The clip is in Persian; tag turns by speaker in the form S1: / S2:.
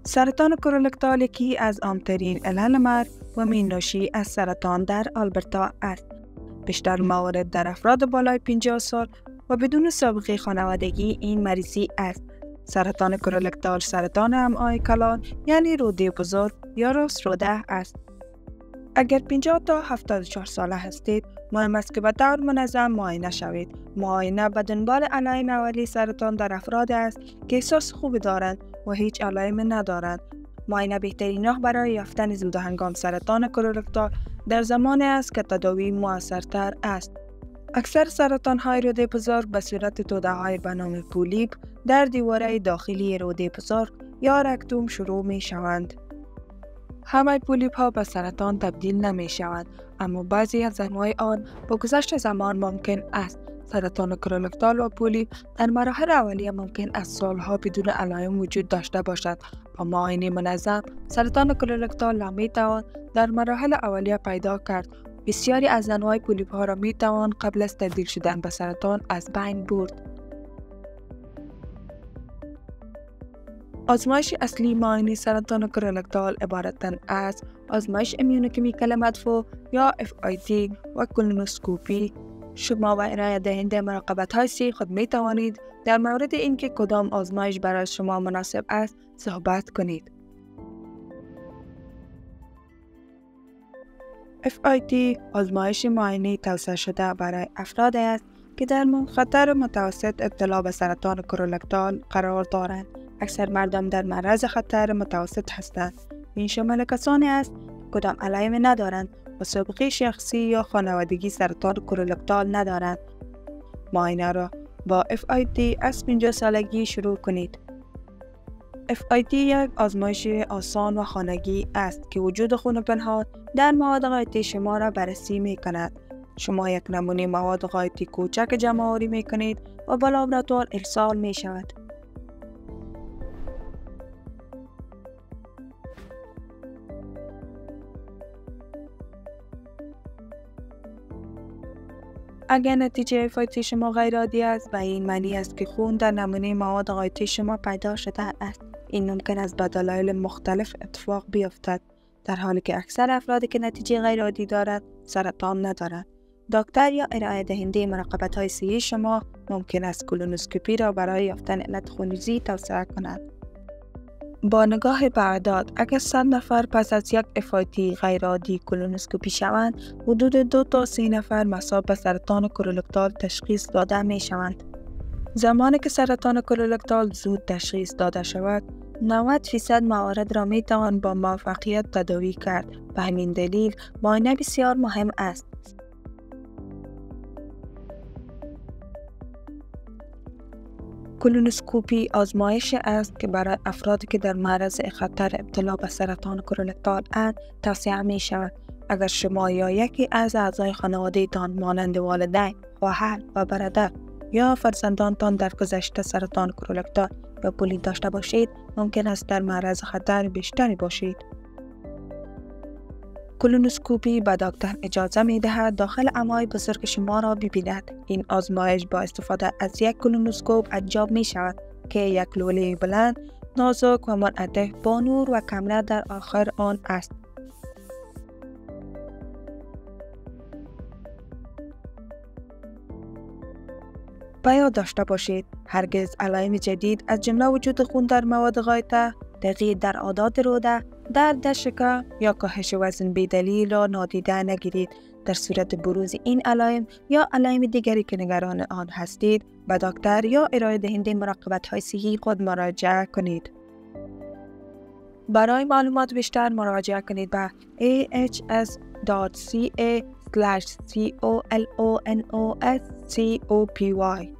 S1: سرطان کولوردال یکی از عام‌ترین علل مرگ و میناشی از سرطان در آلبرتا است. بیشتر موارد در افراد بالای 50 سال و بدون سابقه خانوادگی این مریضی است. سرطان کولوردال سرطان امعای کلان یعنی روده بزرگ یا راست روده است. اگر 50 تا 74 ساله هستید، مهم است که به طور منظم معاینه شوید. معاینه به دنبال علائم اولیه سرطان در افراد است که احساس خوبی دارند و هیچ علائمی ندارند. معاینه بهترین راه برای یافتن زود و هنگام سرطان کولوردال در زمانی است که تداوی مؤثرتر است. اکثر سرطان‌های روده بزرگ به صورت توده‌های به نام پولیپ در دیواره داخلی روده بزرگ یا رکتوم شروع می‌شوند. همه پولیپ‌ها به سرطان تبدیل نمی‌شوند، اما بعضی از انواع آن با گذشت زمان ممکن است. سرطان کولوردال و پولیپ در مراحل اولیه ممکن است سالها بدون علائم وجود داشته باشد. با معاینه منظم، سرطان کولوردال را می‌توان در مراحل اولیه پیدا کرد. بسیاری از انواع پولیپ‌ها را می‌توان قبل از تبدیل شدن به سرطان از بین برد. آزمایش اصلی معاینه سرطان کولوردال عبارتند از آزمایش ایمیونوکیمیکال مدفوع یا FIT و کولونوسکوپی. شما و ارائه دهنده مراقبت‌های صحی خود می توانید در مورد اینکه کدام آزمایش برای شما مناسب است صحبت کنید. FIT آزمایش معاینه توسعه شده برای افرادی است که در خطر متوسط ابتلا به سرطان کولوردال قرار دارند. اکثر مردم در معرض خطر متوسط هستند. این شامل کسانی است که کدام علائمی ندارند و سابقه شخصی یا خانوادگی سرطان کولوردال ندارند. معاینه را با FIT از 50 سالگی شروع کنید. FIT یک آزمایش آسان و خانگی است که وجود خون پنهان در مواد غایطی شما را بررسی می کند. شما یک نمونه مواد غایطی کوچک جمع آوری می کنید و به لابراتوار ارسال می شود. اگر نتیجه FIT شما غیر عادی است و این معنی است که خون در نمونه مواد غایطی شما پیدا شده است. این ممکن است به دلایل مختلف اتفاق بیفتد، در حالی که اکثر افرادی که نتیجه غیر عادی دارند سرطان ندارند. دکتر یا ارائه دهنده مراقبت‌های صحی شما ممکن است کولونوسکوپی را برای یافتن علت خونریزی توصیه کند. با نگاه به اعداد، اگر 100 نفر پس از یک FIT غیر عادی کولونوسکوپی شوند، حدود 2 تا 3 نفر مصاب به سرطان کولوردال تشخیص داده می شوند. زمانی که سرطان کولوردال زود تشخیص داده شود، 90% موارد را می توان با موفقیت تداوی کرد. به همین دلیل معاینه بسیار مهم است. کولونوسکوپی آزمایشی است که برای افرادی که در معرض خطر ابتلا به سرطان کولوردال اند توصیه می شود. اگر شما یا یکی از اعضای خانواده تان مانند والدین، خواهر و برادر یا فرزندانتان در گذشته سرطان کولوردال یا پولیپ داشته باشید، ممکن است در معرض خطر بیشتری باشید. کولونوسکوپی به دکتر اجازه می دهد داخل امعای بزرگ شما را ببیند. این آزمایش با استفاده از یک کولونوسکوپ انجام می شود که یک لوله بلند، نازک و منعطف با نور و کمره در آخر آن است. به یاد داشته باشید هرگز علائم جدید از جمله وجود خون در مواد غایطه، تغییر در عادات روده، درد شکم یا کاهش وزن بی‌دلیل را نادیده نگیرید. در صورت بروز این علائم یا علائم دیگری که نگران آن هستید، به دکتر یا ارائه دهنده مراقبت‌های صحی خود مراجعه کنید. برای معلومات بیشتر مراجعه کنید به ahs.ca/COLONOSCOPY.